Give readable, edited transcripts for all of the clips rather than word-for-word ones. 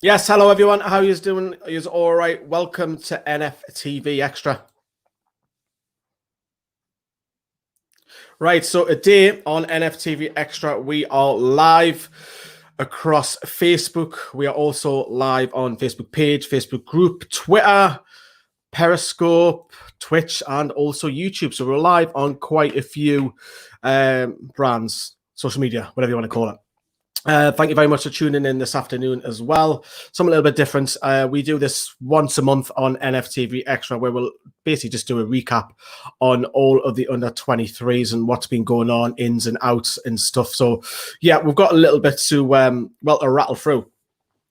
Yes, hello everyone. How are you doing? Are you all right? Welcome to NFTV Extra. Right, so today on NFTV Extra, we are live across Facebook. We are also live on Facebook page, Facebook group, Twitter, Periscope, Twitch, and also YouTube. So we're live on quite a few brands, social media, whatever you want to call it. Thank you very much for tuning in this afternoon as well. Something a little bit different. We do this once a month on NFTV Extra, where we'll basically just do a recap on all of the under 23s and what's been going on, ins and outs and stuff. So, yeah, we've got a little bit to to rattle through.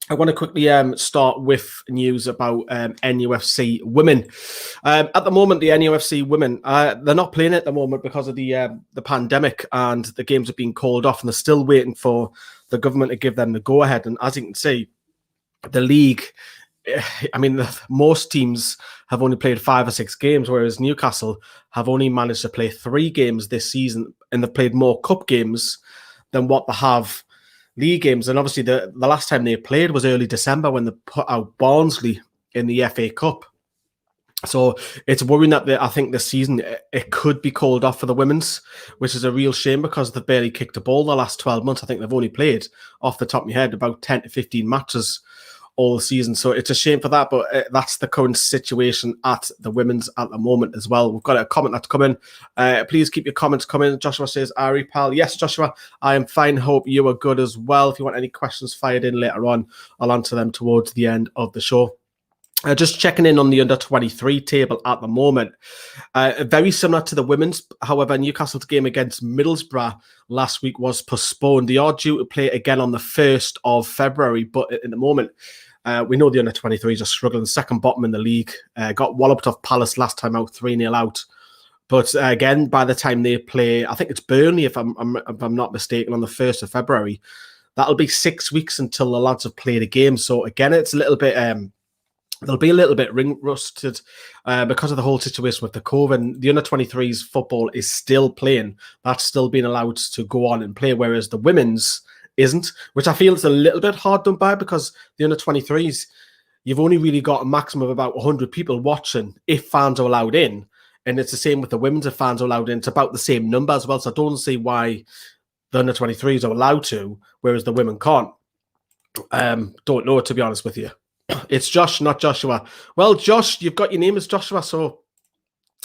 I want to quickly start with news about NUFC women. At the moment, the NUFC women they're not playing at the moment because of the pandemic, and the games have been called off, and they're still waiting for the government to give them the go ahead. And as you can see, the league, I mean, most teams have only played 5 or 6 games, whereas Newcastle have only managed to play 3 games this season, and they've played more cup games than what they have league games. And obviously the last time they played was early December when they put out Barnsley in the FA Cup. So it's worrying that I think this season it could be called off for the women's, which is a real shame because they've barely kicked a ball the last 12 months. I think they've only played, off the top of my head, about 10 to 15 matches all season. So it's a shame for that, but that's the current situation at the women's at the moment as well. We've got a comment that's coming. Please keep your comments coming. Joshua says, Ari, pal. Yes, Joshua, I am fine. Hope you are good as well. If you want any questions fired in later on, I'll answer them towards the end of the show. Just checking in on the under-23 table at the moment. Very similar to the women's. However, Newcastle's game against Middlesbrough last week was postponed. They are due to play again on the 1st of February, but at the moment, we know the under-23s are struggling. Second bottom in the league. Got walloped off Palace last time out, 3-0 out. But again, by the time they play, I think it's Burnley, if I'm not mistaken, on the 1st of February. That'll be 6 weeks until the lads have played a game. So again, it's a little bit... they'll be a little bit ring-rusted because of the whole situation with the COVID. The under-23s football is still playing. That's still being allowed to go on and play, whereas the women's isn't, which I feel is a little bit hard done by because the under-23s, you've only really got a maximum of about 100 people watching if fans are allowed in. And it's the same with the women's, if fans are allowed in. It's about the same number as well. So I don't see why the under-23s are allowed to, whereas the women can't. Don't know, to be honest with you. It's Josh, not Joshua. Well, Josh, you've got your name as Joshua, so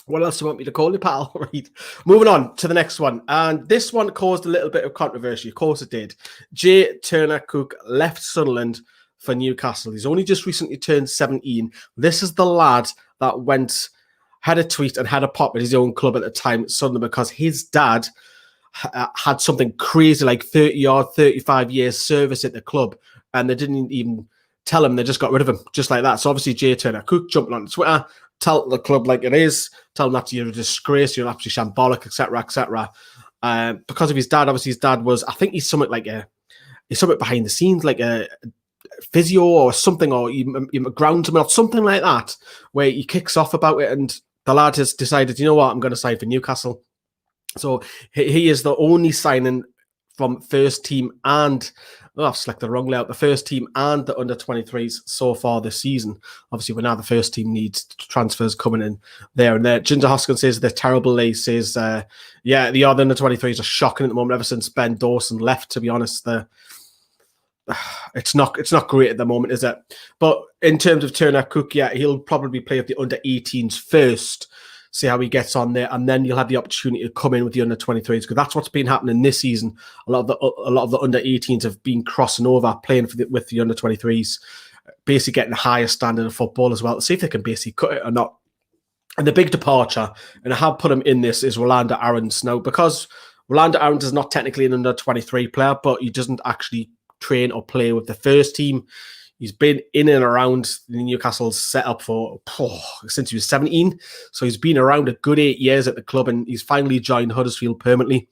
what else do you want me to call you, pal? Right. Moving on to the next one. And this one caused a little bit of controversy. Of course it did. Jay Turner-Cook left Sunderland for Newcastle. He's only just recently turned 17. This is the lad that had a tweet and had a pop at his own club at the time, Sunderland, because his dad had something crazy like 30 or 35 years service at the club, and they didn't even tell him. They just got rid of him just like that. So obviously Jay Turner-Cook jumping on Twitter, tell the club like it is, tell them that you're a disgrace, you're an absolute shambolic, etc., etc. Because of his dad. Obviously his dad was, I think he's something behind the scenes, like a physio or something, or he grounds him or something like that, where he kicks off about it, and the lad has decided, you know what, I'm going to sign for Newcastle. So he is the only signing from first team and I've selected the wrong layout. The first team and the under-23s so far this season. Obviously, we're now the first team needs transfers coming in there and there. Ginger Hoskins says they're terrible. He says, the other under-23s are shocking at the moment. Ever since Ben Dawson left, to be honest, it's not great at the moment, is it? But in terms of Turner-Cook, he'll probably play with the under-18s first, see how he gets on there, and then you'll have the opportunity to come in with the under-23s, because that's what's been happening this season. A lot of the under-18s have been crossing over, playing with the under-23s, basically getting a higher standard of football as well, to see if they can basically cut it or not. And the big departure, and I have put him in this, is Rolando Aarons. Now, because Rolando Aarons is not technically an under-23 player, but he doesn't actually train or play with the first team. He's been in and around the Newcastle setup since he was 17. So he's been around a good 8 years at the club, and he's finally joined Huddersfield permanently.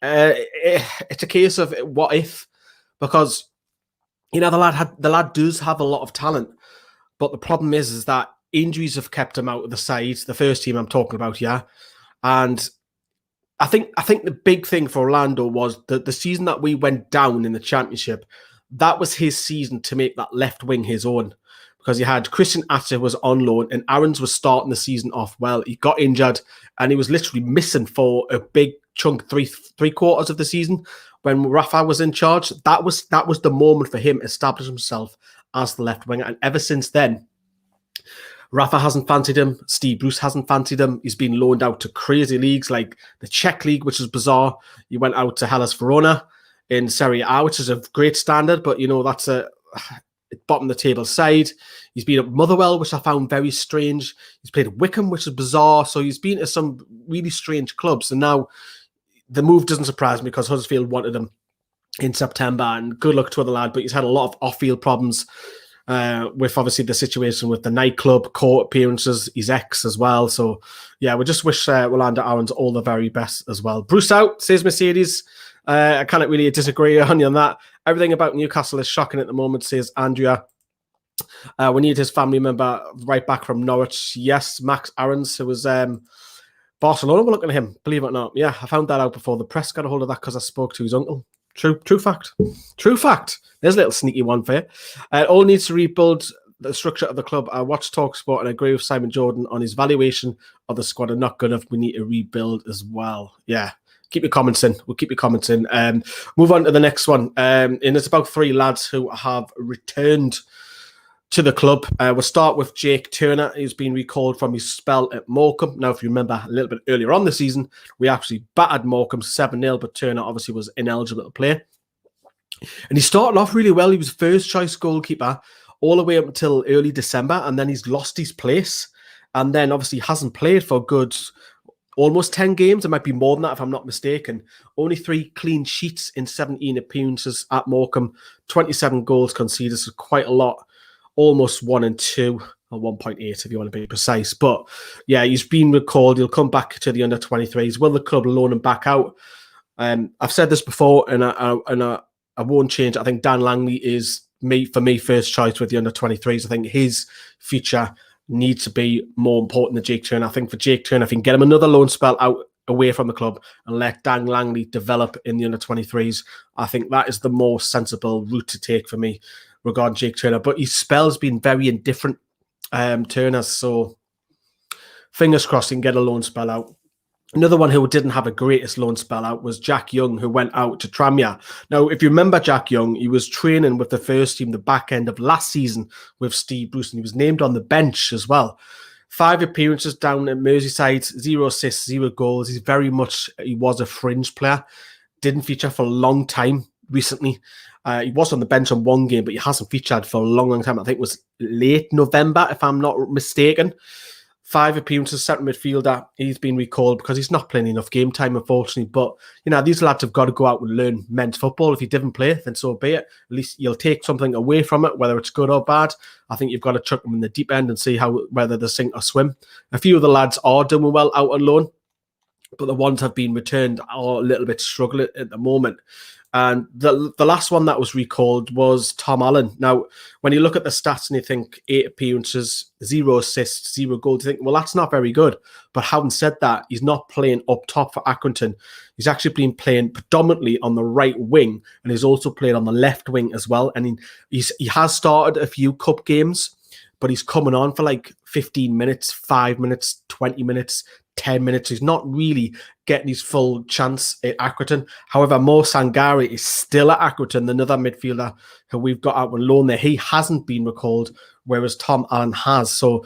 It's a case of what if, because the lad does have a lot of talent, but the problem is that injuries have kept him out of the side. The first team I'm talking about, and I think the big thing for Orlando was the season that we went down in the Championship. that was his season to make that left wing his own, because he had Christian Atta was on loan and Aarons was starting the season off well. He got injured and he was literally missing for a big chunk, three quarters of the season when Rafa was in charge. That was the moment for him establishing himself as the left winger. And ever since then, Rafa hasn't fancied him. Steve Bruce hasn't fancied him. He's been loaned out to crazy leagues like the Czech League, which is bizarre. He went out to Hellas Verona in Serie A, which is a great standard, but that's a bottom of the table side. He's been at Motherwell, which I found very strange. He's played at Wickham, which is bizarre. So he's been to some really strange clubs. And now the move doesn't surprise me because Huddersfield wanted him in September. And good luck to the lad, but he's had a lot of off-field problems with obviously the situation with the nightclub, court appearances, his ex as well. So yeah, we just wish Rolando Aarons all the very best as well. Bruce out, says Mercedes. I can't really disagree on you on that. Everything about Newcastle is shocking at the moment, says Andrea. We need his family member right back from Norwich. Yes, Max Aarons, who was Barcelona were looking at him, believe it or not. Yeah, I found that out before the press got a hold of that because I spoke to his uncle. True fact. True fact. There's a little sneaky one for you. All needs to rebuild the structure of the club. I watched TalkSport and I agree with Simon Jordan on his valuation of the squad are not good enough. We need to rebuild as well. Yeah. Keep your comments in. We'll keep your comments in. Move on to the next one. And it's about 3 lads who have returned to the club. We'll start with Jake Turner. He's been recalled from his spell at Morecambe. Now, if you remember a little bit earlier on the season, we actually battered Morecambe 7-0, but Turner obviously was ineligible to play. And he started off really well. He was first choice goalkeeper all the way up until early December, and then he's lost his place. And then obviously hasn't played for good almost 10 games. It might be more than that if I'm not mistaken. Only 3 clean sheets in 17 appearances at Morecambe. 27 goals conceded, so quite a lot. Almost 1 and 2, or 1.8 if you want to be precise. But yeah, he's been recalled. He'll come back to the under-23s. Will the club loan him back out? I've said this before, and I won't change. I think Dan Langley is, for me, first choice with the under-23s. I think his future needs to be more important than Jake Turner. I think for Jake Turner, if you can get him another loan spell out away from the club and let Dan Langley develop in the under-23s, I think that is the more sensible route to take for me regarding Jake Turner. But his spell's been very indifferent, Turner, so fingers crossed he can get a loan spell out. Another one who didn't have a greatest loan spell out was Jack Young, who went out to Tranmere. Now, if you remember Jack Young, he was training with the first team the back end of last season with Steve Bruce, and he was named on the bench as well. 5 appearances down at Merseyside, 0 assists, 0 goals. He was a fringe player. Didn't feature for a long time recently. He was on the bench on 1 game, but he hasn't featured for a long time. I think it was late November, if I'm not mistaken. 5 appearances, centre midfielder. He's been recalled because he's not playing enough game time, unfortunately. But, these lads have got to go out and learn men's football. If he didn't play, then so be it. At least you'll take something away from it, whether it's good or bad. I think you've got to chuck them in the deep end and see whether they sink or swim. A few of the lads are doing well out on loan, but the ones have been returned are a little bit struggling at the moment. And the last one that was recalled was Tom Allen. Now, when you look at the stats and you think 8 appearances, 0 assists, 0 goals, you think, well, that's not very good. But having said that, he's not playing up top for Accrington. He's actually been playing predominantly on the right wing, and he's also played on the left wing as well. And he has started a few cup games, but he's coming on for like 15 minutes, 5 minutes, 20 minutes, 10 minutes. He's not really getting his full chance at Accrington. However, Mo Sangare is still at Accrington, another midfielder who we've got out on loan there. He hasn't been recalled, whereas Tom Allen has. So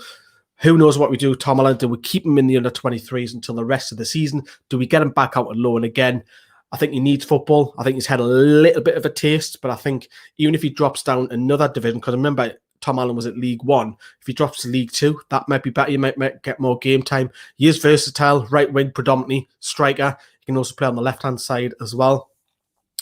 who knows what we do with Tom Allen? Do we keep him in the under-23s until the rest of the season? Do we get him back out on loan again? I think he needs football. I think he's had a little bit of a taste, but I think even if he drops down another division, because remember, Tom Allen was at League One. If he drops to League Two, that might be better. You might get more game time. He is versatile, right wing predominantly, striker. He can also play on the left-hand side as well.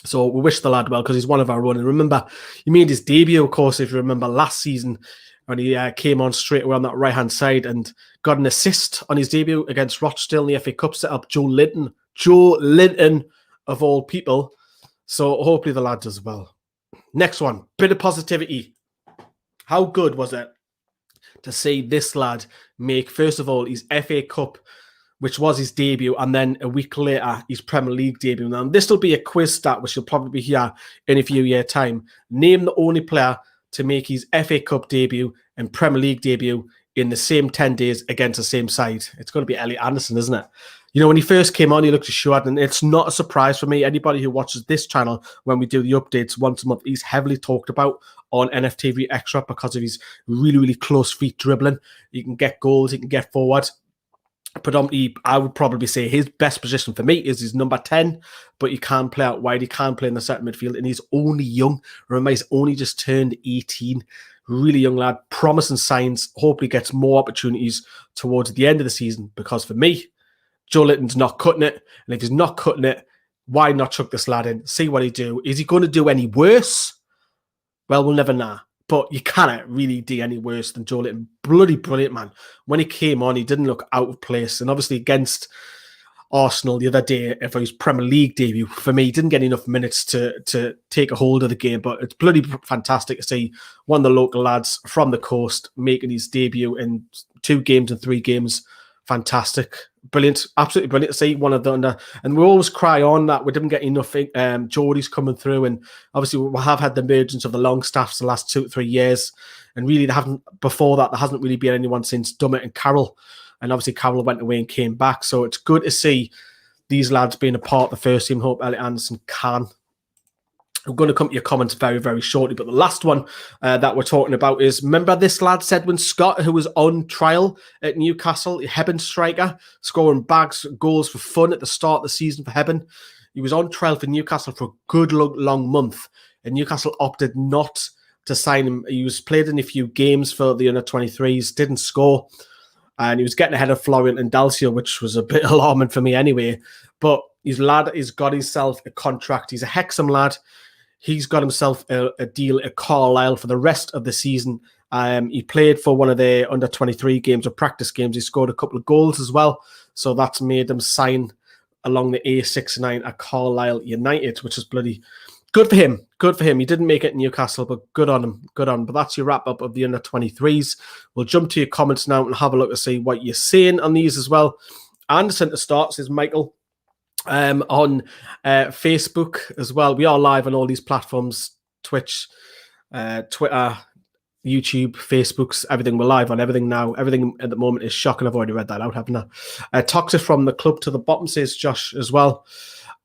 So we wish the lad well because he's one of our own. And remember, he made his debut, of course, if you remember last season, when he came on straight away on that right-hand side and got an assist on his debut against Rochdale in the FA Cup, set up Joe Linton, of all people. So hopefully the lad does well. Next one, bit of positivity. How good was it to see this lad make, first of all, his FA Cup which was his debut, and then a week later, his Premier League debut. Now, this will be a quiz stat, which you'll probably hear in a few years' time. Name the only player to make his FA Cup debut and Premier League debut in the same 10 days against the same side. It's going to be Elly Anderson, isn't it? You know, when he first came on, he looked assured, and it's not a surprise for me. Anybody who watches this channel, when we do the updates once a month, he's heavily talked about on NFTV Extra because of his really, really close feet dribbling. He can get goals, he can get forward. Predominantly, I would probably say his best position for me is his number 10, but he can play out wide, he can play in the centre midfield, and he's only young. Remember, he's only just turned 18. Really young lad, promising signs. Hopefully gets more opportunities towards the end of the season, because for me, Joe Litton's not cutting it. And if he's not cutting it, why not chuck this lad in? See what he do. Is he going to do any worse? Well, we'll never know. But you cannot really do any worse than Joe Litton. Bloody brilliant, man. When he came on, he didn't look out of place. And obviously against Arsenal the other day for his Premier League debut, for me, he didn't get enough minutes to take a hold of the game. But it's bloody fantastic to see one of the local lads from the coast making his debut in 2 games and 3 games. Fantastic. Brilliant. Absolutely brilliant to see one of the under. And we always cry on that we didn't get enough Geordies coming through. And obviously we have had the emergence of the long staffs the last 2 or 3 years. And really, before that, there hasn't really been anyone since Dummett and Carroll. And obviously Carroll went away and came back. So it's good to see these lads being a part of the first team. Hope Elly Anderson can. I'm going to come to your comments very, very shortly. But the last one that we're talking about is, remember this lad, Sedwin Scott, who was on trial at Newcastle, Hebburn striker, scoring goals for fun at the start of the season for Hebburn. He was on trial for Newcastle for a good long month, and Newcastle opted not to sign him. He was played in a few games for the under-23s, didn't score, and he was getting ahead of Florian and Dalcio, which was a bit alarming for me anyway. But his lad has got himself a contract. He's a Hexham lad. He's got himself a deal at Carlisle for the rest of the season. He played for one of their under-23 games or practice games. He scored a couple of goals as well. So that's made him sign along the A69 at Carlisle United, which is bloody good for him. Good for him. He didn't make it in Newcastle, but good on him. Good on him. But that's your wrap-up of the under-23s. We'll jump to your comments now and have a look to see what you're saying on these as well. Anderson to start, says Michael. On Facebook as well. We are live on all these platforms, Twitch, Twitter, YouTube, Facebooks, everything. We're live on everything now. Everything at the moment is shocking. I've already read that out, haven't I? Toxic from the club to the bottom, says Josh as well.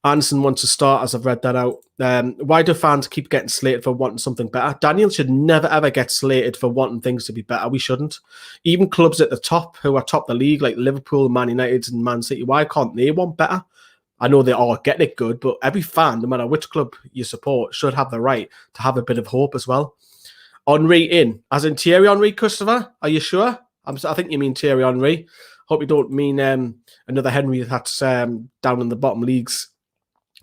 Anderson wants to start, as I've read that out. Why do fans keep getting slated for wanting something better? Daniel should never, ever get slated for wanting things to be better. We shouldn't. Even clubs at the top who are top of the league, like Liverpool, Man United and Man City, why can't they want better? I know they are getting it good, but every fan, no matter which club you support, should have the right to have a bit of hope as well. Henry in, as in Thierry Henry, Christopher? Are you sure? I think you mean Thierry Henry. Hope you don't mean another Henry that's down in the bottom leagues.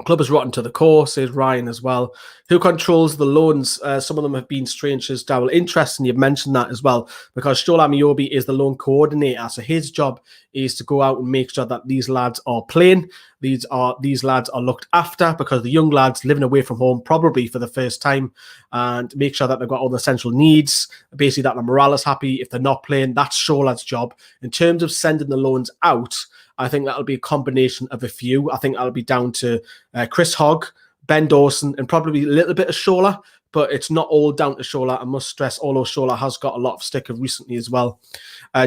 Club is rotten to the core, says Ryan as well. Who controls the loans? Some of them have been strange, says Darrell. Interesting you've mentioned that as well, because Shola Miobi is the loan coordinator. So his job is to go out and make sure that these lads are playing. These lads are looked after, because the young lads living away from home, probably for the first time, and make sure that they've got all the essential needs. Basically, that the morale is happy. If they're not playing, that's Shola's job. In terms of sending the loans out, I think that'll be a combination of a few. I think that'll be down to Chris Hogg, Ben Dawson, and probably a little bit of Shola, but it's not all down to Shola. I must stress, although Shola has got a lot of stick recently as well.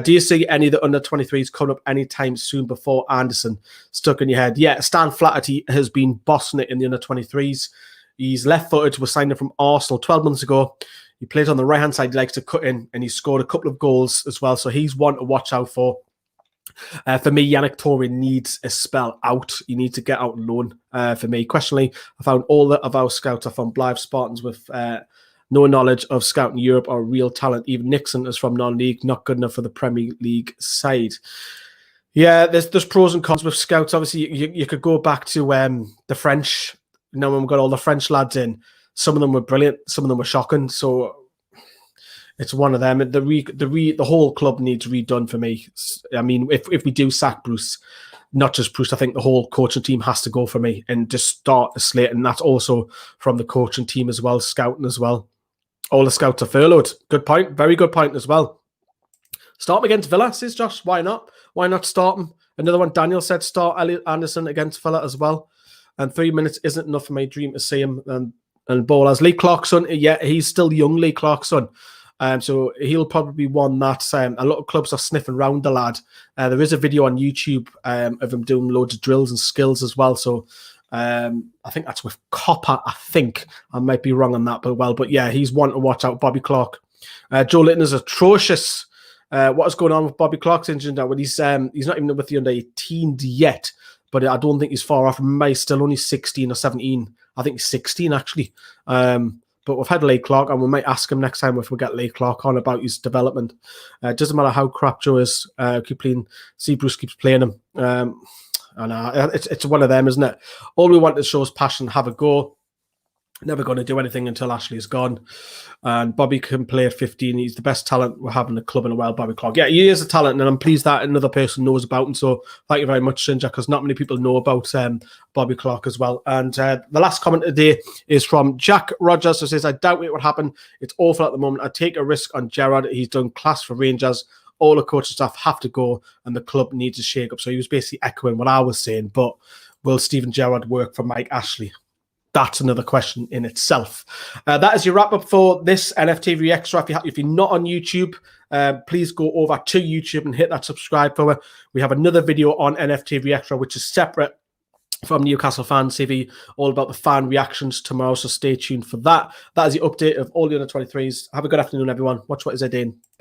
Do you see any of the under-23s coming up anytime soon before Anderson? Stuck in your head? Yeah, Stan Flaherty has been bossing it in the under-23s. He's left-footed, was signed from Arsenal 12 months ago. He plays on the right-hand side. He likes to cut in, and he scored a couple of goals as well, so he's one to watch out for. For me, Yannick Toure needs a spell out. He needs to get out on loan. For me, questionably, I found all of our scouts are from Blythe Spartans with no knowledge of scouting Europe or real talent. Even Nixon is from non-league, not good enough for the Premier League side. Yeah, there's pros and cons with scouts. Obviously, you could go back to the French. Now when we got all the French lads in, some of them were brilliant, some of them were shocking. So it's one of them. The whole club needs redone for me. I mean, if we do sack Bruce, not just Bruce, I think the whole coaching team has to go for me and just start the slate. And that's also from the coaching team as well, scouting as well. All the scouts are furloughed. Good point. Very good point as well. Start them against Villa, says Josh. Why not? Why not start them Another one, Daniel said, start Elly Anderson against Villa as well. And 3 minutes isn't enough for my dream to see him and ball. As Lee Clarkson, yeah, he's still young, Lee Clarkson. So he'll probably be one that a lot of clubs are sniffing around the lad. There is a video on YouTube of him doing loads of drills and skills as well. So I think that's with Copper, I think. I might be wrong on that, but yeah, he's one to watch out, Bobby Clark. Joe Litton is atrocious. What is going on with Bobby Clark's injured now? Well, he's not even with the under-18 yet, but I don't think he's far off. He's still only 16 or 17. I think he's 16, actually. But we've had Lee Clark, and we might ask him next time if we get Lee Clark on about his development. It doesn't matter how crap Joe is. Keep playing. See, Bruce keeps playing him. It's one of them, isn't it? All we want is show us passion, have a go. Never going to do anything until Ashley's gone. And Bobby can play at 15. He's the best talent we're having in the club in a while, Bobby Clark. Yeah, he is a talent, and I'm pleased that another person knows about him. So thank you very much, Sinja, because not many people know about Bobby Clark as well. And the last comment today is from Jack Rogers, who says, I doubt it would happen. It's awful at the moment. I take a risk on Gerrard. He's done class for Rangers. All the coaching staff have to go, and the club needs a shake-up. So he was basically echoing what I was saying. But will Steven Gerrard work for Mike Ashley? That's another question in itself. That is your wrap-up for this NFTV Extra. If you're not on YouTube, please go over to YouTube and hit that subscribe button. We have another video on NFTV Extra, which is separate from Newcastle Fans TV, all about the fan reactions tomorrow, so stay tuned for that. That is the update of all the under-23s. Have a good afternoon, everyone. Watch what is I doing.